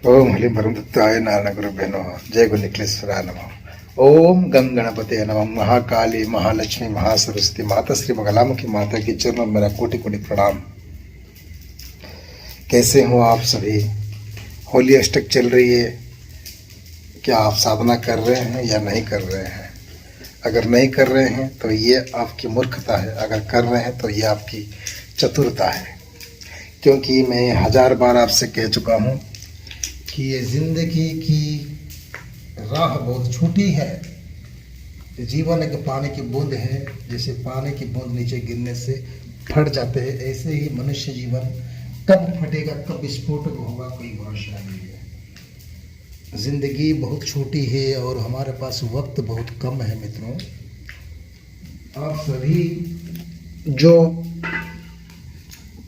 ओम हलिम परमदत्ताय नारायण गुरुभ्यो नमः। जय गुरु निखिलेश्वराय नमः। ओम गंग गणपते नमः। महाकाली, महालक्ष्मी, महासरस्वती माता, श्री बगलामुखी माता की चरणों में मेरा कोटि कोटि प्रणाम। कैसे हो आप सभी? होली अष्टक चल रही है, क्या आप साधना कर रहे हैं या नहीं कर रहे हैं? अगर नहीं कर रहे हैं तो ये आपकी मूर्खता है, अगर कर रहे हैं तो ये आपकी चतुरता है। क्योंकि मैं 1000 बार आपसे कह चुका हूँ कि ये जिंदगी की राह बहुत छोटी है। जीवन एक पानी की बूंद है, जैसे पानी की बूंद नीचे गिरने से फट जाते हैं, ऐसे ही मनुष्य जीवन कब फटेगा, कब विस्फोटक होगा, कोई भरोसा नहीं है। जिंदगी बहुत छोटी है और हमारे पास वक्त बहुत कम है। मित्रों, आप सभी जो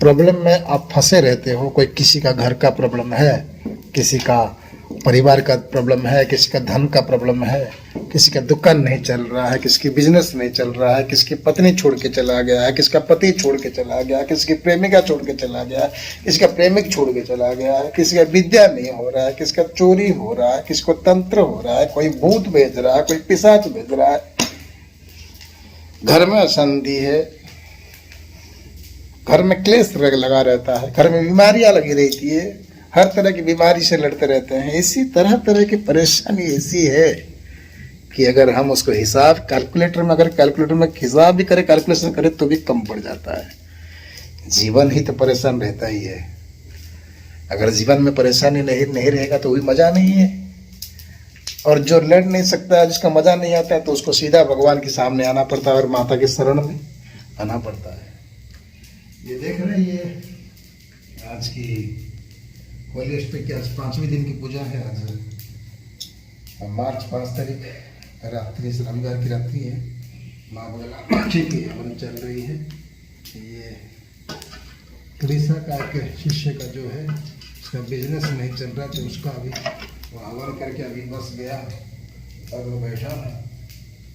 प्रॉब्लम में आप फंसे रहते हो, कोई किसी का घर का प्रॉब्लम है, किसी का परिवार का प्रॉब्लम है, किसी का धन का प्रॉब्लम है, किसी का दुकान नहीं चल रहा है, किसी की बिजनेस नहीं चल रहा है, किसी की पत्नी छोड़ के चला गया है, किसी का पति छोड़ के चला गया, किसी की प्रेमिका छोड़ के चला गया, किसी का प्रेमिक छोड़ के चला गया है, किसी का विद्या नहीं हो रहा है, किसी का चोरी हो रहा है, किसी को तंत्र हो रहा है, कोई भूत भेज रहा है, कोई पिशाच भेज रहा है, घर में अशांति है, घर में क्लेश लगा रहता है, घर में बीमारियां लगी रहती है, हर तरह की बीमारी से लड़ते रहते हैं। इसी तरह तरह की परेशानी ऐसी है कि अगर हम उसको हिसाब कैलकुलेटर में हिसाब भी करें, कैलकुलेशन करें तो भी कम पड़ जाता है। जीवन ही तो परेशान रहता ही है। अगर जीवन में परेशानी नहीं रहेगा तो भी मजा नहीं है। और जो लड़ नहीं सकता है, जिसका मजा नहीं आता है, तो उसको सीधा भगवान के सामने आना पड़ता है और माता के शरण में आना पड़ता है। ये देख रहे हैं, आज की होली अष्टक की आज 5वें दिन की पूजा है। आज मार्च 5 तारीख रात्रि से रविवार की रात्रि है। माँ बगलामुखी की हवन चल रही है। ये कृष्णा का एक शिष्य का जो है, उसका बिजनेस नहीं चल रहा, तो उसका अभी वो हवन करके अभी बस गया और वो बैठा है,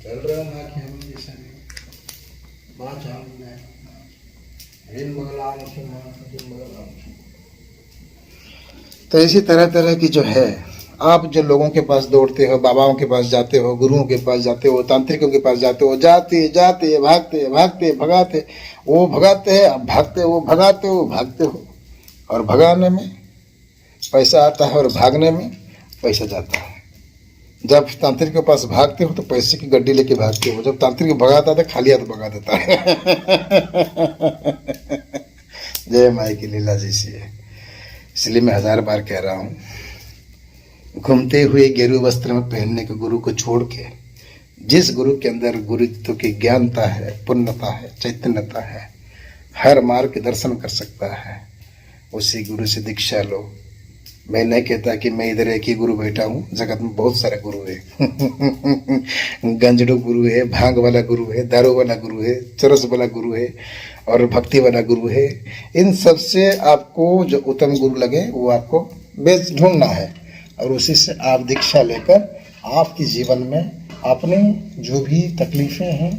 चल रहा है ना कि हम जैसा नहीं। माँ चांद में तो इसी तरह तरह की जो है, आप जो लोगों के पास दौड़ते हो, बाबाओं के पास जाते हो, गुरुओं के पास जाते हो, तांत्रिकों के पास जाते हो, जाते जाते भागते भागते भगाते, वो भगाते हैं, आप भागते हो, भगाते हो, भागते हो, और भगाने में पैसा आता है और भागने में पैसा जाता है। जब तांत्रिक के पास भागते हो तो पैसे की गड्डी लेके भागते हो, जब तांत्रिक भगाता है खाली हाथ भगा देता है। जय माई की लीला जैसी है। इसलिए मैं 1000 बार कह रहा हूँ, घूमते हुए गेरू वस्त्र में पहनने के गुरु को छोड़ के, जिस गुरु के अंदर गुरुत्व की ज्ञानता है, पुण्यता है, चैतन्यता है, हर मार्ग के दर्शन कर सकता है, उसी गुरु से दीक्षा लो। मैं नहीं कहता कि मैं इधर एक ही गुरु बैठा हूँ, जगत में बहुत सारे गुरु है। गंजड़ू गुरु है, भांग वाला गुरु है, दारू वाला गुरु है, चरस वाला गुरु है और भक्ति वाला गुरु है। इन सब से आपको जो उत्तम गुरु लगे वो आपको बेच ढूंढना है और उसी से आप दीक्षा लेकर आपके जीवन में अपनी जो भी तकलीफें हैं,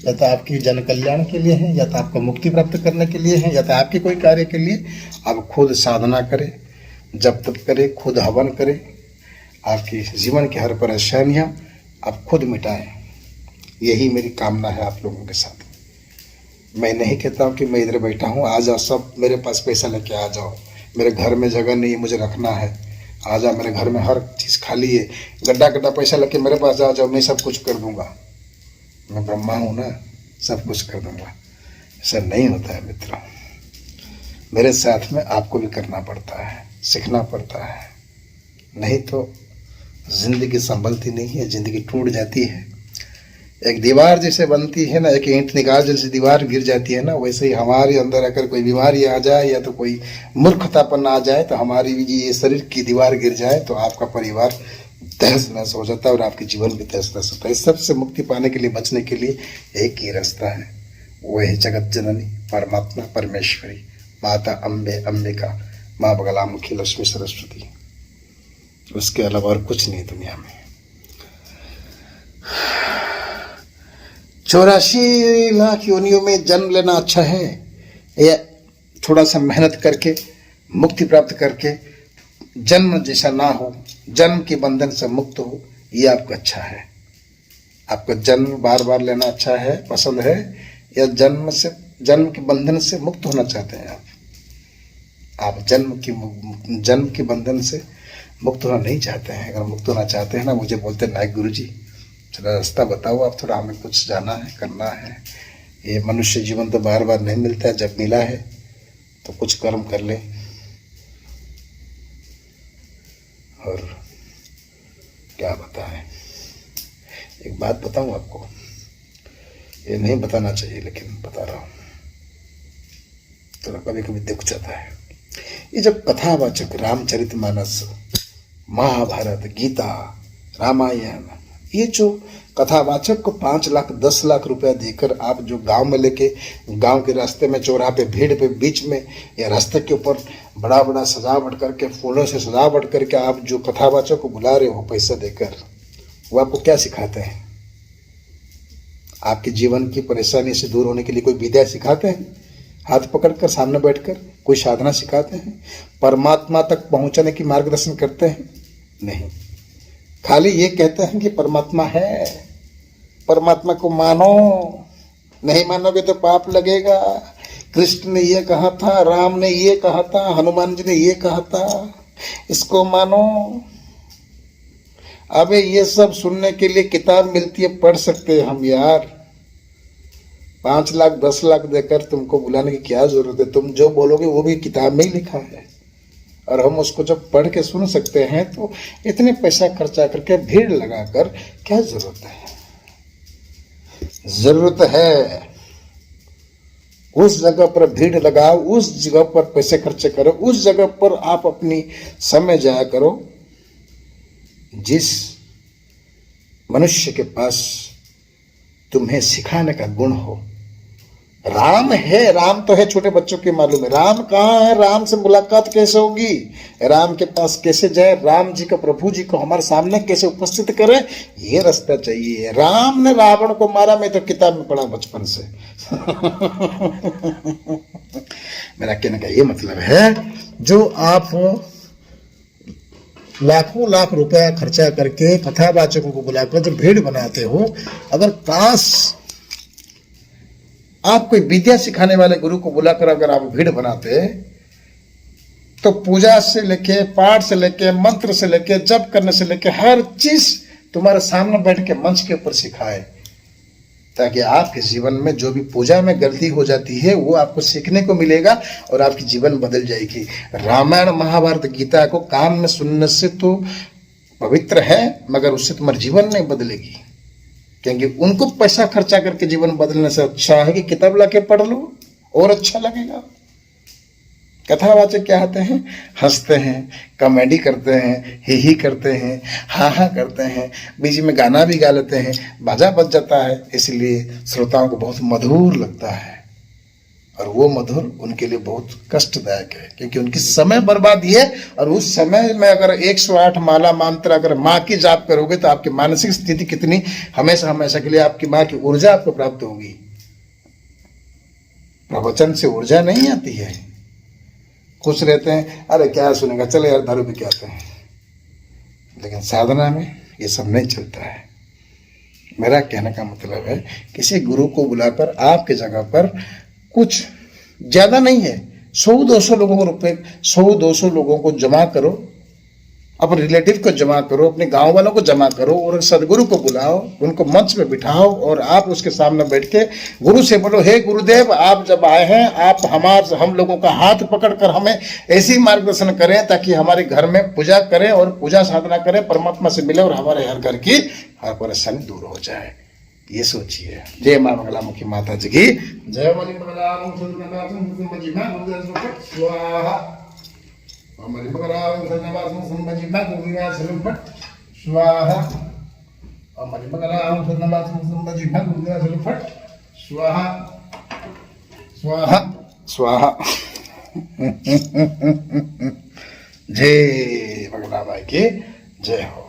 या तो आपकी जन कल्याण के लिए हैं, या तो आपको मुक्ति प्राप्त करने के लिए हैं, या तो आपके कोई कार्य के लिए, आप खुद साधना करें, जब तक करें, खुद हवन करें, आपकी जीवन की हर परेशानियां आप खुद मिटाएं। यही मेरी कामना है आप लोगों के साथ। मैं नहीं कहता हूँ कि मैं इधर बैठा हूँ, आ जाओ सब मेरे पास पैसा लेके आ जाओ, मेरे घर में जगह नहीं है, मुझे रखना है, आ जाओ, मेरे घर में हर चीज़ खाली है, गड्ढा गड्ढा पैसा लेके मेरे पास आ जाओ, मैं सब कुछ कर दूंगा, मैं ब्रह्मा हूँ ना, सब कुछ कर दूंगा। ऐसा नहीं होता है मित्रों। मेरे साथ में आपको भी करना पड़ता है, सीखना पड़ता है, नहीं तो जिंदगी संभलती नहीं है, जिंदगी टूट जाती है। एक दीवार जैसे बनती है ना, एक ईंट निकाल जैसे दीवार गिर जाती है ना, वैसे ही हमारे अंदर अगर कोई बीमारी आ जाए या तो कोई मूर्खतापन आ जाए, तो हमारी ये शरीर की दीवार गिर जाए तो आपका परिवार तहस नहस हो जाता है और आपके जीवन भी तहस नहस होता है। इस सबसे मुक्ति पाने के लिए, बचने के लिए एक ही रास्ता है, वो है जगत जननी परमात्मा परमेश्वरी माता अम्बे, अंबिका, माँ बगलामुखी, लक्ष्मी, सरस्वती। उसके अलावा और कुछ नहीं दुनिया में। 84 लाख योनियों में जन्म लेना अच्छा है, या थोड़ा सा मेहनत करके, मुक्ति प्राप्त करके जन्म जैसा ना हो, जन्म के बंधन से मुक्त हो, ये आपको अच्छा है। आपको जन्म बार बार लेना अच्छा है, पसंद है, या जन्म के बंधन से मुक्त होना चाहते हैं आप जन्म के बंधन से मुक्त होना नहीं चाहते हैं। अगर मुक्त होना चाहते हैं ना, मुझे बोलते हैं नायक गुरु जी थोड़ा रास्ता बताओ, आप थोड़ा हमें कुछ जाना है, करना है। ये मनुष्य जीवन तो बार बार नहीं मिलता है, जब मिला है तो कुछ कर्म कर ले। और क्या बताएं, एक बात बताऊं आपको, ये नहीं बताना चाहिए लेकिन बता रहा हूं, थोड़ा कभी कभी दुख जाता है। ये जब कथावाचक रामचरितमानस, महाभारत, गीता, रामायण, ये जो कथावाचक को 5 लाख 10 लाख रुपया देकर आप जो गांव में लेके, गांव के रास्ते में, चौराहे पे, भीड़ पे, बीच में या रास्ते के ऊपर बड़ा बड़ा सजावट करके, फूलों से सजावट करके आप जो कथावाचक को बुला रहे हो पैसा देकर, वो आपको क्या सिखाते हैं? आपके जीवन की परेशानी से दूर होने के लिए कोई विद्या सिखाते हैं? हाथ पकड़कर सामने बैठकर कोई साधना सिखाते हैं? परमात्मा तक पहुंचने की मार्गदर्शन करते हैं? नहीं, खाली ये कहते हैं कि परमात्मा है, परमात्मा को मानो, नहीं मानोगे तो पाप लगेगा। कृष्ण ने ये कहा था, राम ने ये कहा था, हनुमान जी ने ये कहा था, इसको मानो। अबे ये सब सुनने के लिए किताब मिलती है, पढ़ सकते हैं हम यार। 5 लाख 10 लाख देकर तुमको बुलाने की क्या जरूरत है? तुम जो बोलोगे वो भी किताब में ही लिखा है, और हम उसको जब पढ़ के सुन सकते हैं तो इतने पैसा खर्चा करके, भीड़ लगाकर क्या जरूरत है? जरूरत है उस जगह पर भीड़ लगाओ, उस जगह पर पैसे खर्चे करो, उस जगह पर आप अपनी समय जाया करो जिस मनुष्य के पास तुम्हें सिखाने का गुण हो। राम है, राम तो है, छोटे बच्चों के मालूम है। राम कहाँ है? राम से मुलाकात कैसे होगी? राम के पास कैसे जाए? राम जी को, प्रभु जी को हमारे सामने कैसे उपस्थित करें? ये रास्ता चाहिए। राम ने रावण को मारा, मैं तो किताब में पढ़ा बचपन से। मेरा कहने का ये मतलब है, जो आप लाखों लाख रुपया खर्चा करके कथावाचकों को बुलाकर जो भीड़ बनाते हो, अगर काश आप कोई विद्या सिखाने वाले गुरु को बुलाकर अगर आप भीड़ बनाते, तो पूजा से लेके, पाठ से लेके, मंत्र से लेके, जप करने से लेके, हर चीज तुम्हारे सामने बैठ के मंच के ऊपर सिखाए, ताकि आपके जीवन में जो भी पूजा में गलती हो जाती है वो आपको सीखने को मिलेगा और आपकी जीवन बदल जाएगी। रामायण, महाभारत, गीता को कान में सुनने से तो पवित्र है, मगर उससे तुम्हारा जीवन नहीं बदलेगी, क्योंकि उनको पैसा खर्चा करके जीवन बदलने से अच्छा है कि किताब लाके पढ़ लो, और अच्छा लगेगा। कथावाचक क्या होते हैं? हंसते हैं, कॉमेडी करते हैं, ही करते हैं, हाँ करते हैं, बीच में गाना भी गा लेते हैं, बाजा बज जाता है, इसलिए श्रोताओं को बहुत मधुर लगता है, और वो मधुर उनके लिए बहुत कष्टदायक है, क्योंकि उनकी समय बर्बाद है। और उस समय में अगर 108 माला मंत्र अगर माँ की जाप करोगे तो आपकी मानसिक स्थिति कितनी, हमेशा हमेशा के लिए आपकी माँ की ऊर्जा आपको प्राप्त होगी। प्रवचन से ऊर्जा नहीं आती है। खुश रहते हैं, अरे क्या सुनेगा, चले यार दारू पी के आते हैं, लेकिन साधना में ये सब नहीं चलता है। मेरा कहने का मतलब है, किसी गुरु को बुलाकर आपके जगह पर कुछ ज्यादा नहीं है, 100-200 लोगों को रुपए, 100-200 लोगों को जमा करो, अपने रिलेटिव को जमा करो, अपने गांव वालों को जमा करो, और सदगुरु को बुलाओ, उनको मंच में बिठाओ, और आप उसके सामने बैठ के गुरु से बोलो, हे गुरुदेव, आप जब आए हैं, आप हम लोगों का हाथ पकड़कर हमें ऐसी मार्गदर्शन करें ताकि हमारे घर में पूजा करें और पूजा साधना करें, परमात्मा से मिले और हमारे हर घर की हर परेशानी दूर हो जाए। ये सोचिए। जय मां मंगलामुखी माता जी की जय। स्वाहा स्वाहा। जय मंगला माई की जय हो।